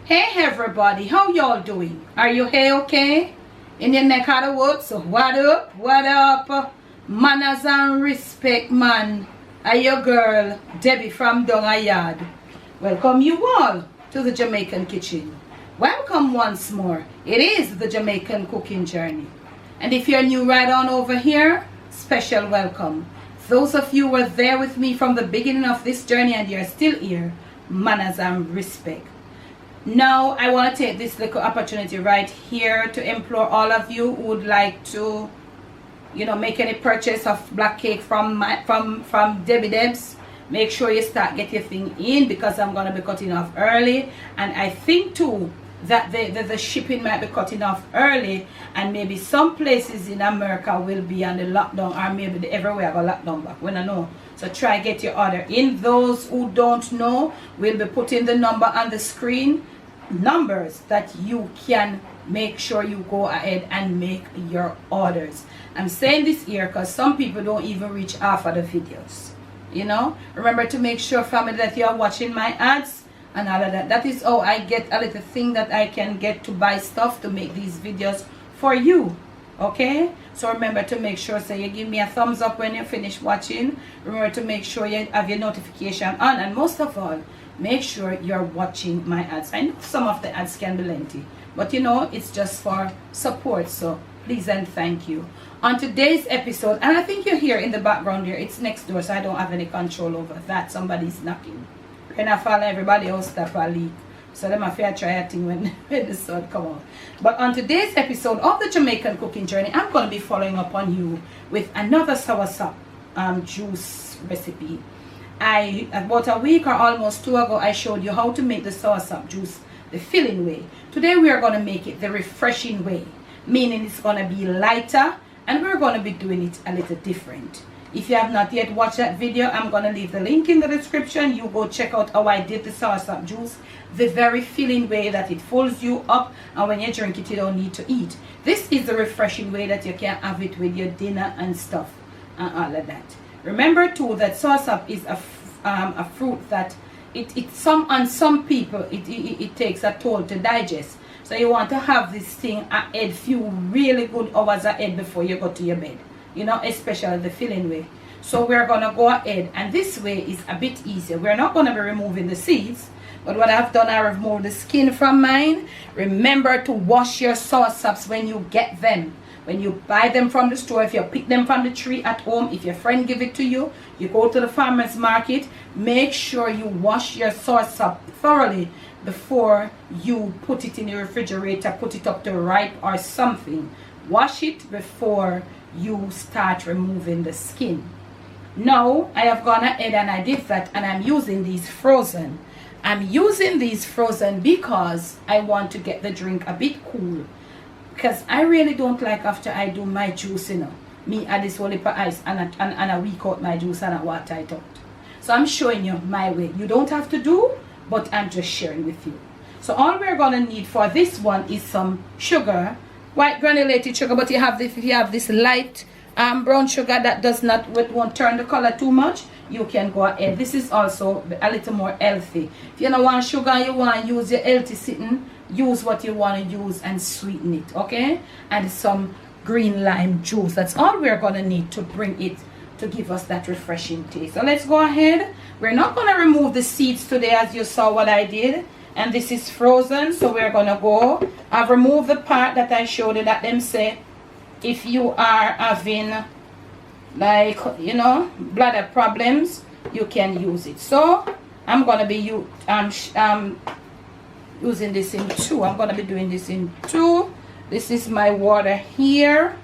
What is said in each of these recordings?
Hey everybody, how y'all doing? Are you okay? In your neck of the woods? So what up? What up? Manners and respect, man. Are your girl, Debbie from Donga Yard. Welcome you all to the Jamaican kitchen. Welcome once more. It is the Jamaican cooking journey. And if you're new right on over here, special welcome. Those of you who were there with me from the beginning of this journey and you're still here, manners and respect. Now, I want to take this little opportunity right here to implore all of you who would like to, make any purchase of black cake from Debbie Debs. Make sure you start get your thing in because I'm going to be cutting off early. And I think too that the shipping might be cutting off early, and maybe some places in America will be on the lockdown, or maybe everywhere got lockdown back. We don't know. So try get your order in. Those who don't know, we'll be putting the number on the screen. Numbers that you can make sure you go ahead and make your orders. I'm saying this here because some people don't even reach half of the videos. Remember to make sure, family, that you are watching my ads and all of that. That is how I get a little thing that I can get to buy stuff to make these videos for you. Okay, so remember to make sure you give me a thumbs up when you finish watching. Remember to make sure you have your notification on, and most of all, make sure you're watching my ads. I know some of the ads can be lengthy, but it's just for support, so please and thank you. On today's episode, and I think you hear in the background here, it's next door, so I don't have any control over that. Somebody's knocking. When I follow everybody else stop a leak, so them have to try a thing when the sun come out. But on today's episode of the Jamaican cooking journey, I'm going to be following up on you with another soursop juice recipe. About a week or almost 2 ago, I showed you how to make the soursop juice the filling way. Today we are going to make it the refreshing way, meaning it's going to be lighter, and we're going to be doing it a little different. If you have not yet watched that video, I'm going to leave the link in the description. You go check out how I did the soursop juice the very filling way that it fills you up, and when you drink it, you don't need to eat. This is the refreshing way that you can have it with your dinner and stuff and all of that. Remember too that soursop is a fruit that some people it takes a toll to digest. So you want to have this thing ahead few really good hours ahead before you go to your bed. Especially the filling way. So we're gonna go ahead, and this way is a bit easier. We're not gonna be removing the seeds, but what I've done, I removed the skin from mine. Remember to wash your soursops when you get them. When you buy them from the store, if you pick them from the tree at home, if your friend give it to you, you go to the farmer's market, make sure you wash your soursop thoroughly before you put it in the refrigerator, put it up to ripe or something. Wash it before you start removing the skin. Now, I have gone ahead and I did that, and I'm using these frozen. I'm using these frozen because I want to get the drink a bit cool. Because I really don't like after I do my juice, me add this whole heap of ice and I week out my juice and I water it out. So I'm showing you my way. You don't have to do, but I'm just sharing with you. So all we're gonna need for this one is some sugar, white granulated sugar, but you have this light brown sugar that won't turn the color too much, you can go ahead. This is also a little more healthy. If you don't want sugar, you want to use your healthy sitting, use what you want to use and sweeten it, okay? And some green lime juice. That's all we're going to need to bring it to give us that refreshing taste. So let's go ahead. We're not going to remove the seeds today, as you saw what I did. And this is frozen, so we're going to go. I've removed the part that I showed you that them say if you are having bladder problems, you can use it. So I'm going to be using this in 2. I'm going to be doing this in 2. This is my water here.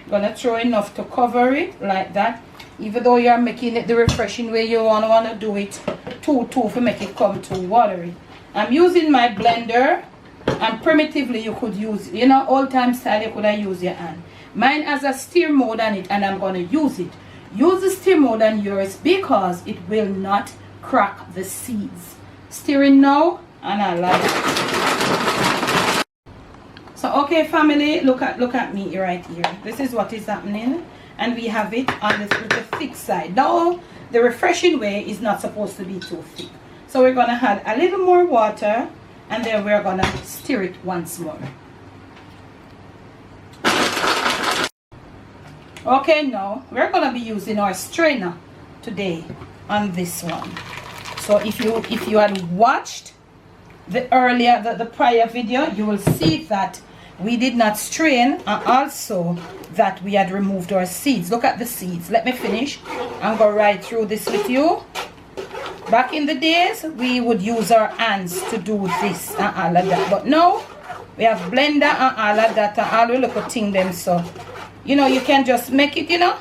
I'm going to throw enough to cover it like that. Even though you're making it the refreshing way, you want to do it too to make it come too watery. I'm using my blender, and primitively you could use, old time style, you could have used your hand. Mine has a stir mode on it, and I'm going to use it. Use the stir mode on yours because it will not crack the seeds. Stirring now, and I like it. So okay, family, look at me right here. This is what is happening, and we have it on the thick side. Now the refreshing way is not supposed to be too thick. So we're going to add a little more water, and then we're going to stir it once more. Okay, now we're going to be using our strainer today on this one. So if you had watched the prior video, you will see that we did not strain, and also that we had removed our seeds. Look at the seeds. Let me finish. I'm going right through this with you. Back in the days, we would use our hands to do this and all of that. But now, we have blender and all of that and all the little thing them. So, you know, you can just make it, you know,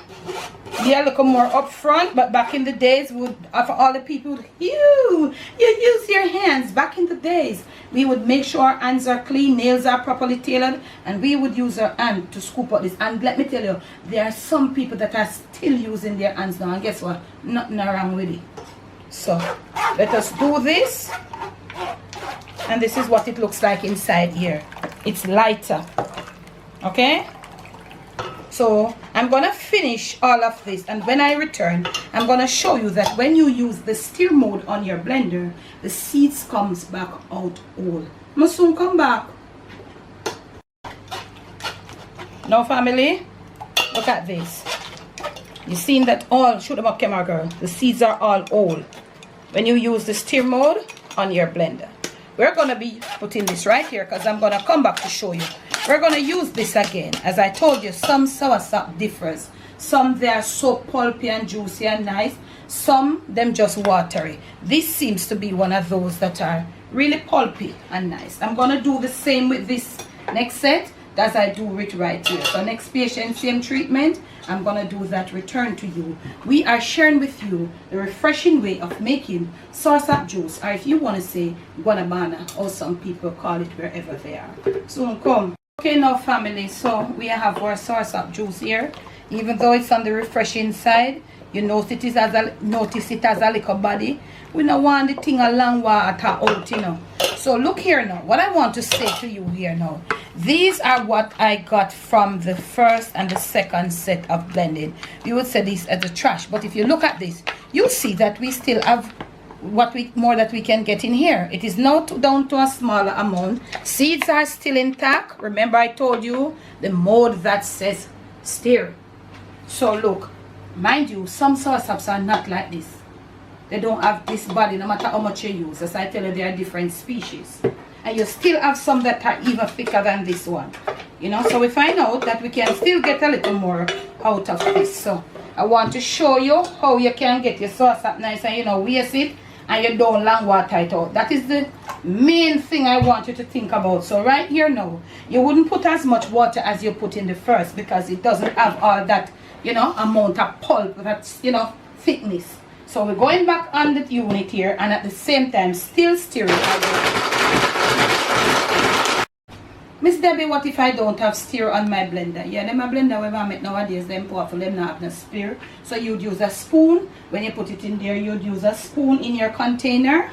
be a little more upfront. But back in the days, we would, for all the people, you use your hands. Back in the days, we would make sure our hands are clean, nails are properly tailored, and we would use our hand to scoop out this. And let me tell you, there are some people that are still using their hands now. And guess what? Nothing wrong with it. So let us do this, and this is what it looks like inside here. It's lighter. Okay, so I'm gonna finish all of this, and when I return, I'm gonna show you that when you use the stir mode on your blender, the seeds comes back out whole. Must soon come back. Now family, look at this. You seen that all, shoot them up camera girl, the seeds are all whole when you use the stir mode on your blender. We're going to be putting this right here because I'm going to come back to show you. We're going to use this again. As I told you, some soursop differs. Some they are so pulpy and juicy and nice. Some them just watery. This seems to be one of those that are really pulpy and nice. I'm going to do the same with this next set as I do it right here. So next patient, same treatment. I'm gonna do that return to you. We are sharing with you the refreshing way of making soursop juice, or if you want to say guanabana, or some people call it wherever they are. So come. Okay now family, so we have our soursop juice here. Even though it's on the refreshing side, you notice it as a little body. We don't want the thing a long water out, you know. So look here now, what I want to say to you here now, these are what I got from the first and the second set of blending. You would say this as a trash, but if you look at this, you'll see that we still have more that we can get in here. It is now down to a smaller amount. Seeds are still intact. Remember I told you the mode that says stir. So look, mind you, some soursops are not like this. They don't have this body no matter how much you use. As I tell you, they are different species. And you still have some that are even thicker than this one. You know, so we find out that we can still get a little more out of this. So I want to show you how you can get your soursop nice and you know, waste it and you don't long water it out. That is the main thing I want you to think about. So right here now, you wouldn't put as much water as you put in the first because it doesn't have all that, you know, amount of pulp, that's, you know, thickness. So we're going back on the unit here and at the same time still stirring. Miss Debbie, what if I don't have stir on my blender? Yeah, them a blender when I make nowadays, them powerful, them not have no stir. So you'd use a spoon. When you put it in there, you'd use a spoon in your container.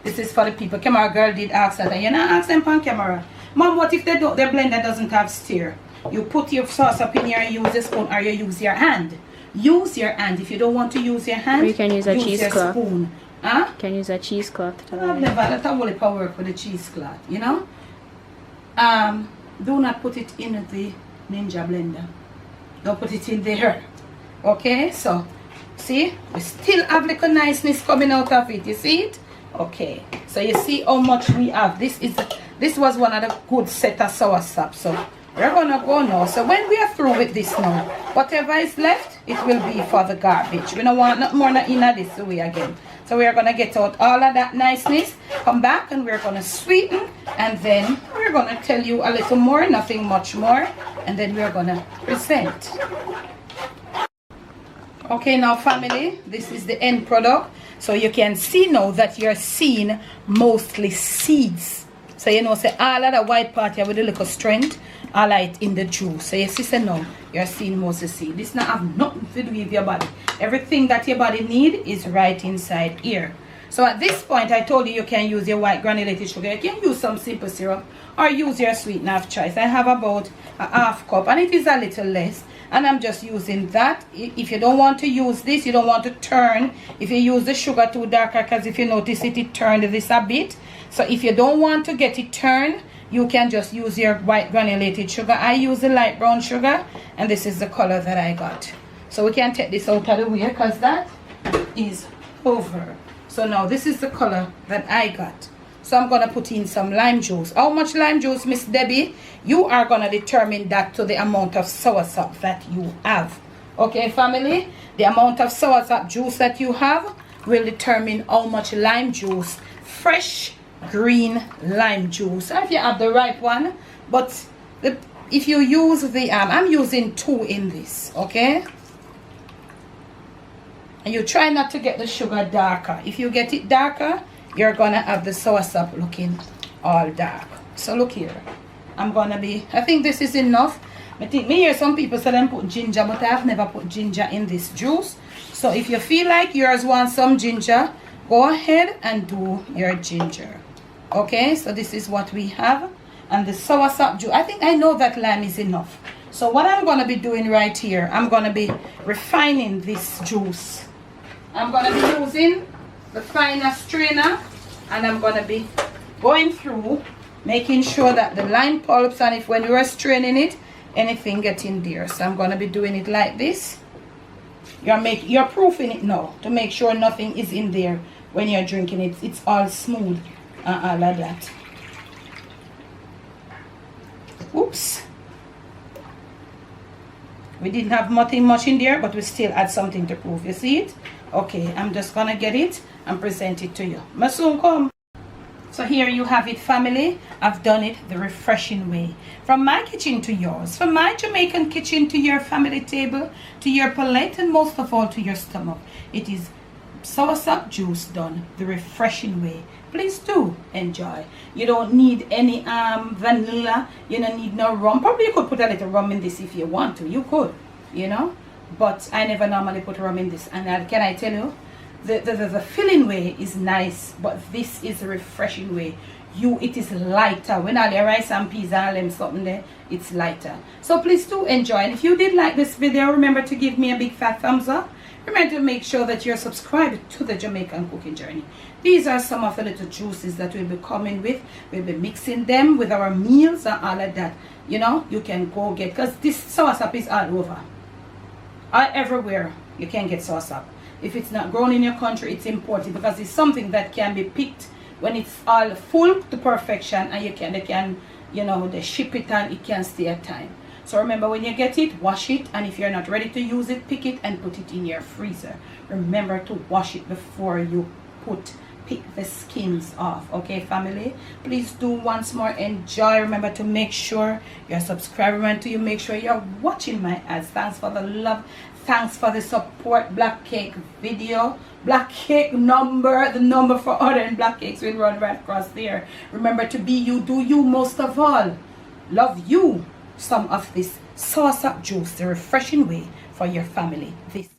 This is for the people. Camera girl did ask that. And you not ask them on camera. Mom, what if they don't, their blender doesn't have stir? You put your sauce up in here and use a spoon, or you use your hand. Use your hand. If you don't want to use your hand, or you can use a cheesecloth. Spoon. Huh? You can use a cheesecloth. I've never let a whole power work with a cheesecloth, you know. Do not put it in the Ninja blender. Don't put it in there. Okay, so see, we still have little niceness coming out of it. You see it? Okay, so you see how much we have. This was one of the good set of soursop. So we're gonna go now. So when we are through with this now, whatever is left, it will be for the garbage. We don't want more in this way again. So we are gonna get out all of that niceness, come back, and we're gonna sweeten, and then we're gonna tell you a little more, nothing much more, and then we're gonna present. Okay, now family, this is the end product. So you can see now that you're seeing mostly seeds. So you know, say all of the white part here with a little strength, all it in the juice. So you see, say now, you're seeing mostly seed. This not have nothing to do with your body. Everything that your body need is right inside here. So at this point, I told you can use your white granulated sugar. You can use some simple syrup or use your sweetener of choice. I have about a half cup, and it is a little less. and I'm just using that. If you don't want to use this, you don't want to turn, if you use the sugar too darker, because if you notice it turned this a bit. So if you don't want to get it turned, you can just use your white granulated sugar. I use the light brown sugar, and this is the color that I got. So we can take this out of the way because that is over. So now this is the color that I got. So I'm going to put in some lime juice. How much lime juice, Miss Debbie? You are going to determine that to the amount of soursop that you have. Okay, family? The amount of soursop juice that you have will determine how much lime juice, fresh green lime juice. If you have the right one, but if you use the, I'm using 2 in this, okay? And you try not to get the sugar darker. If you get it darker, you're gonna have the soursop looking all dark. So look here, I'm gonna be, I think this is enough. I think me hear some people say them put ginger, but I have never put ginger in this juice. So if you feel like yours wants some ginger, go ahead and do your ginger. Okay, so this is what we have. And the soursop juice, I think I know that lime is enough. So what I'm gonna be doing right here, I'm gonna be refining this juice. I'm gonna be using the finer strainer, and I'm gonna be going through making sure that the lime pulps, and if when you are straining it, anything get in there. So I'm gonna be doing it like this. You're proofing it now to make sure nothing is in there when you're drinking it. It's all smooth and all of that. Oops, we didn't have nothing much in there, but we still add something to proof. You see it? Okay, I'm just gonna get it and present it to you. My soon come. So here you have it, family. I've done it the refreshing way. From my kitchen to yours, from my Jamaican kitchen to your family table, to your plate, and most of all to your stomach. It is soursop juice done the refreshing way. Please do enjoy. You don't need any vanilla. You don't need no rum. Probably you could put a little rum in this if you want to. You could, you know. But I never normally put rum in this. And can I tell you, the filling way is nice, but this is a refreshing way. It is lighter. When I rice and peas and something there, it's lighter. So please do enjoy. And if you did like this video, remember to give me a big fat thumbs up. Remember to make sure that you're subscribed to the Jamaican cooking journey. These are some of the little juices that we'll be coming with. We'll be mixing them with our meals and all of that. You know, you can go get, because this soursop is all over. Everywhere you can get soursop. If it's not grown in your country, it's imported, because it's something that can be picked when it's all full to perfection, and they can, you know, they ship it and it can stay a time. So remember, when you get it, wash it, and if you're not ready to use it, pick it and put it in your freezer. Remember to wash it before you pick the skins off. Okay, family? Please do once more enjoy. Remember to make sure you're subscribed. Remember to make sure you're watching my ads. Thanks for the love. Thanks for the support. Black cake video, black cake number, the number for ordering black cakes will run right across there. Remember to be you, do you most of all. Love you. Some of this soursop juice, the refreshing way for your family. This